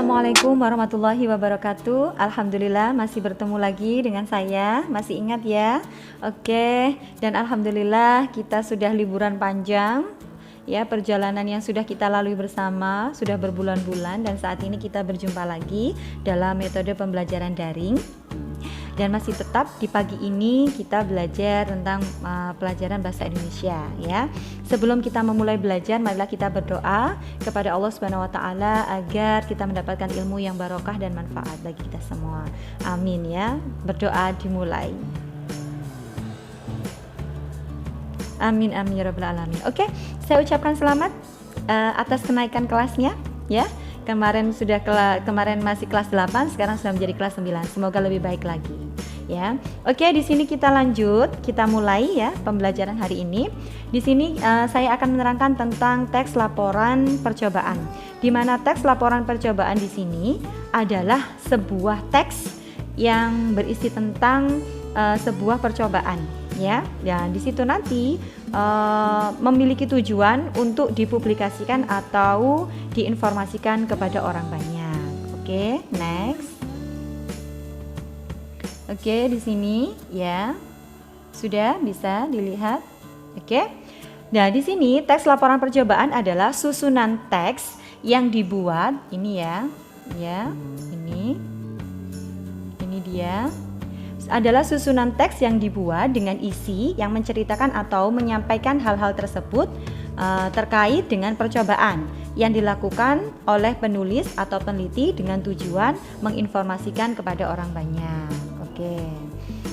Assalamualaikum warahmatullahi wabarakatuh. Alhamdulillah masih bertemu lagi dengan saya. Masih ingat ya? Oke. Dan alhamdulillah kita sudah liburan panjang. Ya, perjalanan yang sudah kita lalui bersama sudah berbulan-bulan dan saat ini kita berjumpa lagi dalam metode pembelajaran daring. Dan masih tetap di pagi ini kita belajar tentang pelajaran bahasa Indonesia ya. Sebelum kita memulai belajar, marilah kita berdoa kepada Allah Subhanahu wa taala agar kita mendapatkan ilmu yang barokah dan manfaat bagi kita semua. Amin ya. Berdoa dimulai. Amin amin ya rabbal alamin. Oke, saya ucapkan selamat atas kenaikan kelasnya ya. Kemarin masih kelas 8, sekarang sudah menjadi kelas 9. Semoga lebih baik lagi ya. Oke, di sini kita lanjut, kita mulai ya pembelajaran hari ini. Di sini saya akan menerangkan tentang teks laporan percobaan. Di mana teks laporan percobaan di sini adalah sebuah teks yang berisi tentang sebuah percobaan ya. Dan di situ nanti memiliki tujuan untuk dipublikasikan atau diinformasikan kepada orang banyak. Oke, next. Oke, di sini ya. Sudah bisa dilihat. Oke. Nah, di sini teks laporan percobaan adalah susunan teks yang dibuat ini ya. Ya, ini dia. Adalah susunan teks yang dibuat dengan isi yang menceritakan atau menyampaikan hal-hal tersebut terkait dengan percobaan yang dilakukan oleh penulis atau peneliti dengan tujuan menginformasikan kepada orang banyak. Oke.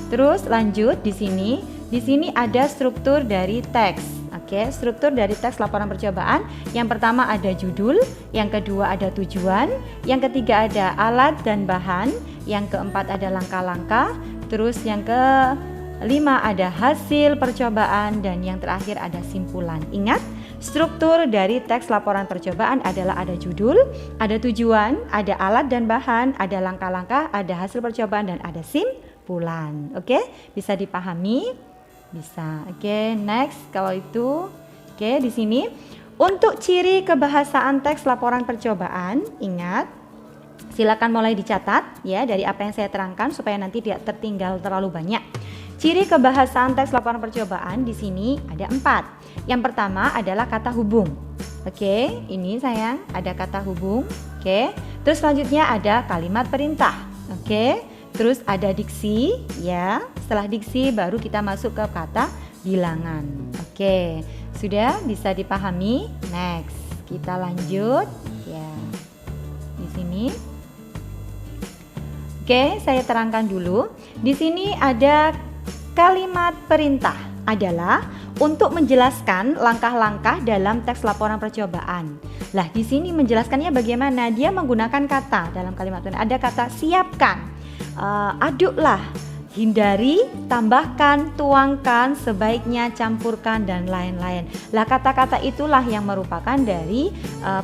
Terus lanjut di sini. Di sini ada struktur dari teks. Oke, struktur dari teks laporan percobaan. Yang pertama ada judul, yang kedua ada tujuan, yang ketiga ada alat dan bahan, yang keempat ada langkah-langkah. Terus yang kelima ada hasil percobaan dan yang terakhir ada simpulan. Ingat, struktur dari teks laporan percobaan adalah ada judul, ada tujuan, ada alat dan bahan, ada langkah-langkah, ada hasil percobaan dan ada simpulan. Oke, bisa dipahami? Bisa. Oke, next. Kalau itu, oke, di sini untuk ciri kebahasaan teks laporan percobaan, ingat, silakan mulai dicatat ya dari apa yang saya terangkan supaya nanti tidak tertinggal terlalu banyak. Ciri kebahasaan teks laporan percobaan di sini ada 4. Yang pertama adalah kata hubung. Oke, ini sayang ada kata hubung. Oke, terus selanjutnya ada kalimat perintah. Oke, terus ada diksi ya. Setelah diksi baru kita masuk ke kata bilangan. Oke, sudah bisa dipahami? Next, kita lanjut ya. Di sini. Oke, saya terangkan dulu. Di sini ada kalimat perintah adalah untuk menjelaskan langkah-langkah dalam teks laporan percobaan. Lah, di sini menjelaskannya bagaimana? Dia menggunakan kata dalam kalimat perintah. Ada kata siapkan, aduklah, hindari, tambahkan, tuangkan, sebaiknya campurkan dan lain-lain. Lah, kata-kata itulah yang merupakan dari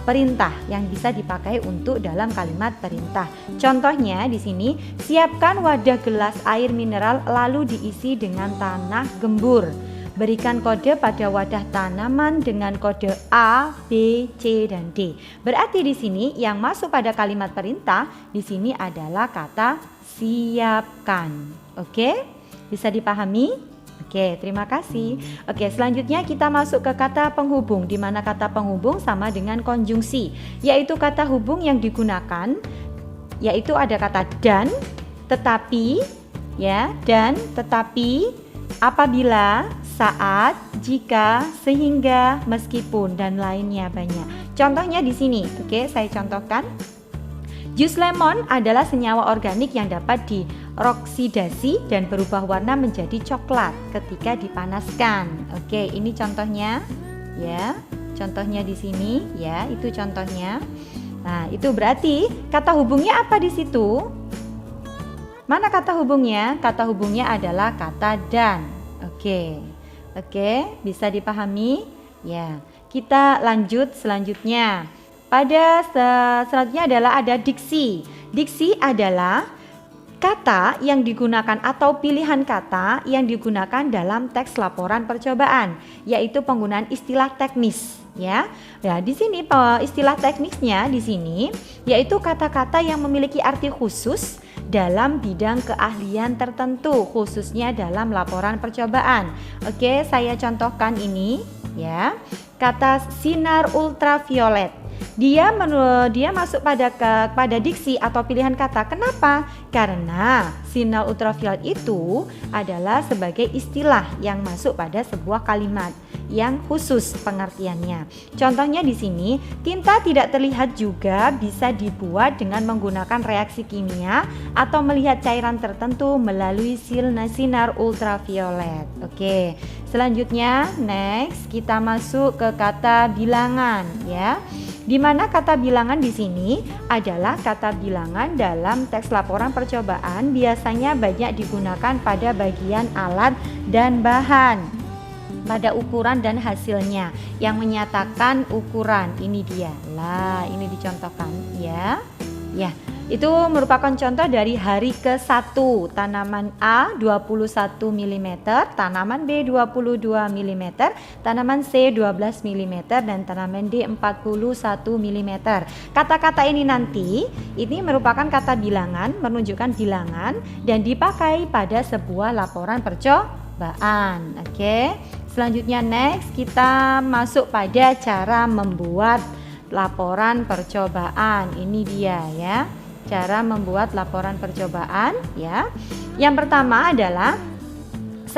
perintah yang bisa dipakai untuk dalam kalimat perintah. Contohnya di sini, siapkan wadah gelas air mineral lalu diisi dengan tanah gembur. Berikan kode pada wadah tanaman dengan kode A, B, C dan D. Berarti di sini yang masuk pada kalimat perintah di sini adalah kata siapkan. Oke, bisa dipahami? Oke, terima kasih. Oke, selanjutnya kita masuk ke kata penghubung, di mana kata penghubung sama dengan konjungsi, yaitu kata hubung yang digunakan, yaitu ada kata dan, tetapi, ya, dan, tetapi, apabila, saat, jika, sehingga, meskipun, dan lainnya banyak. Contohnya di sini, oke, saya contohkan. Jus lemon adalah senyawa organik yang dapat dioksidasi dan berubah warna menjadi coklat ketika dipanaskan. Oke, ini contohnya ya. Contohnya di sini ya, itu contohnya. Nah, itu berarti kata hubungnya apa di situ? Mana kata hubungnya? Kata hubungnya adalah kata dan. Oke. Oke, bisa dipahami? Ya. Kita lanjut selanjutnya. Pada selanjutnya adalah ada diksi. Diksi adalah kata yang digunakan atau pilihan kata yang digunakan dalam teks laporan percobaan, yaitu penggunaan istilah teknis. ya. Nah, di sini istilah teknisnya di sini yaitu kata-kata yang memiliki arti khusus dalam bidang keahlian tertentu, khususnya dalam laporan percobaan. Oke, saya contohkan ini ya. Kata sinar ultraviolet. Dia masuk pada diksi atau pilihan kata. Kenapa? Karena sinar ultraviolet itu adalah sebagai istilah yang masuk pada sebuah kalimat yang khusus pengertiannya. Contohnya di sini, tinta tidak terlihat juga bisa dibuat dengan menggunakan reaksi kimia atau melihat cairan tertentu melalui sinar ultraviolet. Oke, selanjutnya next kita masuk ke kata bilangan ya. Di mana kata bilangan di sini adalah kata bilangan dalam teks laporan percobaan biasanya banyak digunakan pada bagian alat dan bahan, pada ukuran dan hasilnya yang menyatakan ukuran. Ini dia. Lah, ini dicontohkan ya. Ya, itu merupakan contoh dari hari ke-1. Tanaman A 21 mm, tanaman B 22 mm, tanaman C 12 mm, dan tanaman D 41 mm. Kata-kata ini nanti ini merupakan kata bilangan, menunjukkan bilangan dan dipakai pada sebuah laporan percobaan. Oke. Selanjutnya next kita masuk pada cara membuat laporan percobaan. Ini dia ya, cara membuat laporan percobaan ya. Yang pertama adalah 1.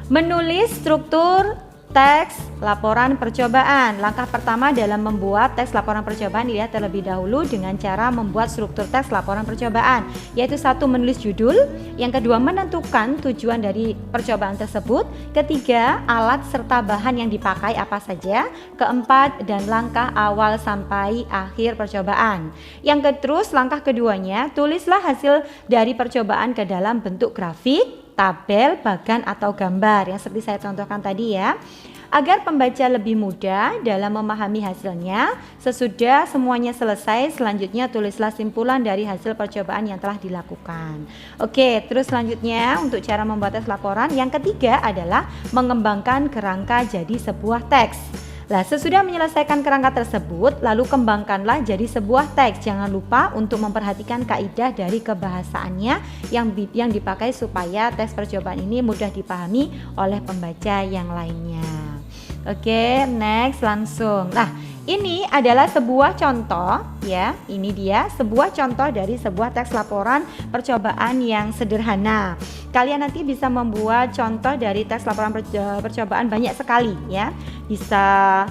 Menulis struktur teks laporan percobaan. Langkah pertama dalam membuat teks laporan percobaan dilihat terlebih dahulu dengan cara membuat struktur teks laporan percobaan, yaitu 1. Menulis judul, yang kedua menentukan tujuan dari percobaan tersebut, ketiga alat serta bahan yang dipakai apa saja, keempat dan langkah awal sampai akhir percobaan. Terus langkah keduanya, tulislah hasil dari percobaan ke dalam bentuk grafik, tabel, bagan atau gambar yang seperti saya contohkan tadi ya, agar pembaca lebih mudah dalam memahami hasilnya. Sesudah semuanya selesai, selanjutnya tulislah simpulan dari hasil percobaan yang telah dilakukan. Oke, terus selanjutnya untuk cara membuat teks laporan yang ketiga adalah mengembangkan kerangka jadi sebuah teks. Nah, sesudah menyelesaikan kerangka tersebut, lalu kembangkanlah jadi sebuah teks. Jangan lupa untuk memperhatikan kaidah dari kebahasaannya yang dipakai supaya teks percobaan ini mudah dipahami oleh pembaca yang lainnya. Oke, next langsung. Nah, ini adalah sebuah contoh ya. Ini dia sebuah contoh dari sebuah teks laporan percobaan yang sederhana. Kalian nanti bisa membuat contoh dari teks laporan percobaan banyak sekali ya. Bisa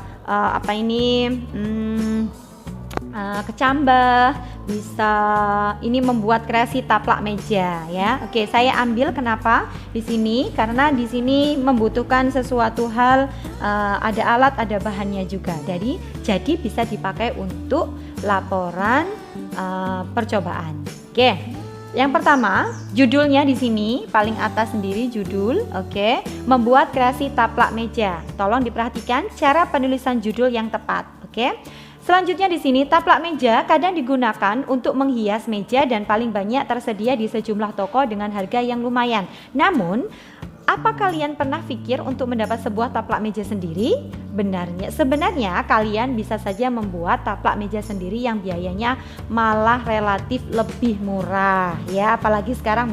kecambah, bisa ini membuat kreasi taplak meja ya. Oke, saya ambil kenapa di sini? Karena di sini membutuhkan sesuatu hal, ada alat, ada bahannya juga. Jadi bisa dipakai untuk laporan percobaan. Oke. Yang pertama, judulnya di sini paling atas sendiri judul. Oke, membuat kreasi taplak meja. Tolong diperhatikan cara penulisan judul yang tepat. Oke. Selanjutnya di sini taplak meja kadang digunakan untuk menghias meja dan paling banyak tersedia di sejumlah toko dengan harga yang lumayan. Namun, apa kalian pernah pikir untuk mendapat sebuah taplak meja sendiri? Sebenarnya kalian bisa saja membuat taplak meja sendiri yang biayanya malah relatif lebih murah ya, apalagi sekarang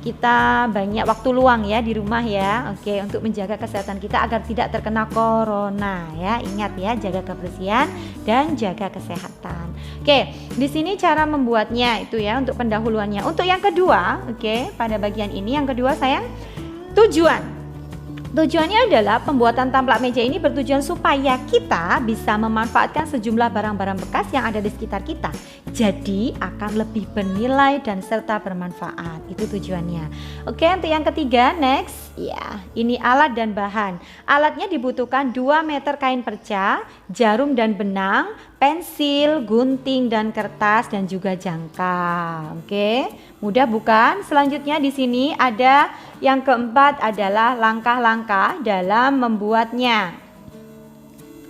kita banyak waktu luang ya di rumah ya. Oke, untuk menjaga kesehatan kita agar tidak terkena corona ya. Ingat ya, jaga kebersihan dan jaga kesehatan. Oke, di sini cara membuatnya itu ya untuk pendahuluannya. Untuk yang kedua, oke, pada bagian ini yang kedua sayang, Tujuannya adalah pembuatan taplak meja ini bertujuan supaya kita bisa memanfaatkan sejumlah barang-barang bekas yang ada di sekitar kita. Jadi akan lebih bernilai dan serta bermanfaat. Itu tujuannya. Oke, untuk yang ketiga, next. Ya, ini alat dan bahan. Alatnya dibutuhkan 2 meter kain perca, jarum dan benang, pensil, gunting dan kertas dan juga jangka. Oke, mudah bukan? Selanjutnya di sini ada yang keempat adalah langkah-langkah dalam membuatnya.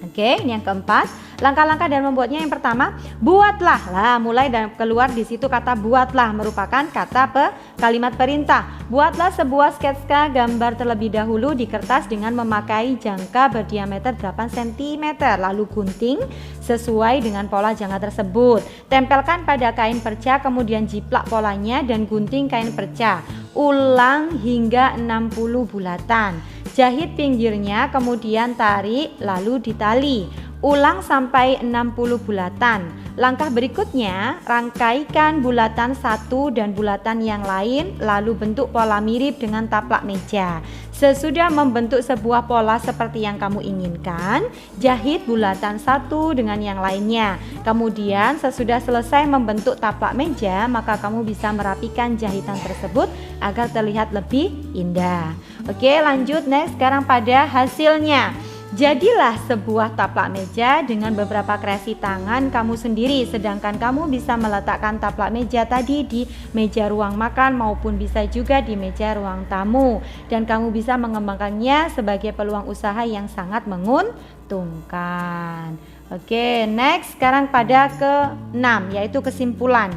Oke, ini yang keempat, Langkah-langkah dan membuatnya yang pertama, buatlah. Lah, mulai dan keluar di situ kata buatlah merupakan kata kalimat perintah. Buatlah sebuah sketsa gambar terlebih dahulu di kertas dengan memakai jangka berdiameter 8 cm. Lalu gunting sesuai dengan pola jangka tersebut. Tempelkan pada kain perca, kemudian jiplak polanya dan gunting kain perca. Ulang hingga 60 bulatan. Jahit pinggirnya, kemudian tarik, lalu ditali. Ulang sampai 60 bulatan. Langkah berikutnya, rangkaikan bulatan satu dan bulatan yang lain, lalu bentuk pola mirip dengan taplak meja. Sesudah membentuk sebuah pola seperti yang kamu inginkan, jahit bulatan satu dengan yang lainnya. Kemudian sesudah selesai membentuk taplak meja, maka kamu bisa merapikan jahitan tersebut agar terlihat lebih indah. Oke, lanjut next. Sekarang pada hasilnya. Jadilah sebuah taplak meja dengan beberapa kreasi tangan kamu sendiri, sedangkan kamu bisa meletakkan taplak meja tadi di meja ruang makan maupun bisa juga di meja ruang tamu, dan kamu bisa mengembangkannya sebagai peluang usaha yang sangat menguntungkan. Oke, next. Sekarang pada ke-6 yaitu kesimpulan.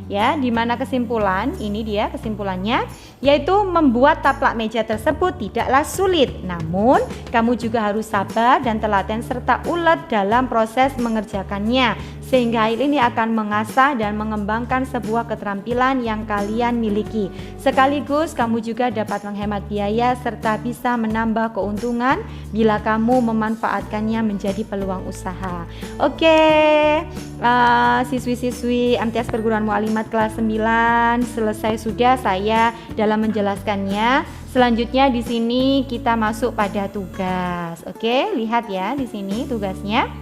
Ya, di mana kesimpulan? Ini dia kesimpulannya, yaitu membuat taplak meja tersebut tidaklah sulit, namun kamu juga harus sabar dan telaten serta ulet dalam proses mengerjakannya, sehingga hal ini akan mengasah dan mengembangkan sebuah keterampilan yang kalian miliki. Sekaligus kamu juga dapat menghemat biaya serta bisa menambah keuntungan bila kamu memanfaatkannya menjadi peluang usaha. Oke, siswi-siswi MTS Perguruan Mu'allimat kelas 9 selesai sudah saya dalam menjelaskannya. Selanjutnya di sini kita masuk pada tugas. Oke, lihat ya di sini tugasnya.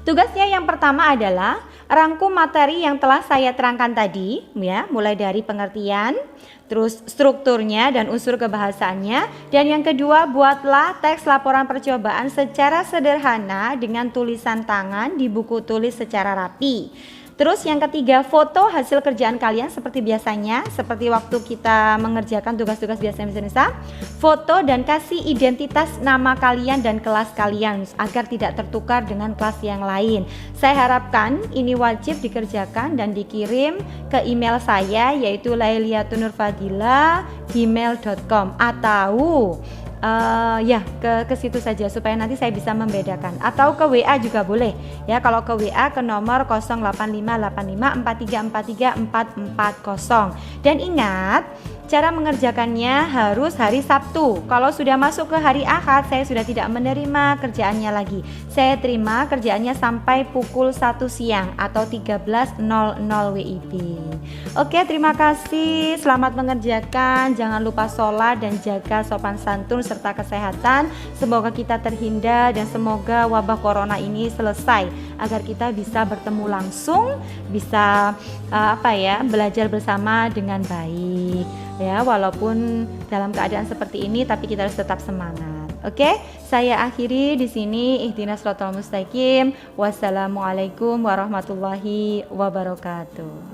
Tugasnya yang pertama adalah rangkum materi yang telah saya terangkan tadi, ya, mulai dari pengertian, terus strukturnya dan unsur kebahasaannya. Dan yang kedua, buatlah teks laporan percobaan secara sederhana dengan tulisan tangan di buku tulis secara rapi. Terus yang ketiga, foto hasil kerjaan kalian seperti biasanya, seperti waktu kita mengerjakan tugas-tugas biasa Indonesia. Foto dan kasih identitas nama kalian dan kelas kalian agar tidak tertukar dengan kelas yang lain. Saya harapkan ini wajib dikerjakan dan dikirim ke email saya, yaitu lailiatunurfadila@gmail.com, atau ke situ saja supaya nanti saya bisa membedakan, atau ke WA juga boleh ya. Kalau ke WA ke nomor 085854343440. Dan ingat, cara mengerjakannya harus hari Sabtu. Kalau sudah masuk ke hari Ahad, saya sudah tidak menerima kerjaannya lagi. Saya terima kerjaannya sampai pukul 1 siang atau 13.00 WIB. Oke, terima kasih. Selamat mengerjakan. Jangan lupa sholat dan jaga sopan santun serta kesehatan. Semoga kita terhindar dan semoga wabah corona ini selesai agar kita bisa bertemu langsung, bisa belajar bersama dengan baik. Ya, walaupun dalam keadaan seperti ini, tapi kita harus tetap semangat. Oke, saya akhiri di sini. Ihdinas shiratal mustaqim. Wassalamualaikum warahmatullahi wabarakatuh.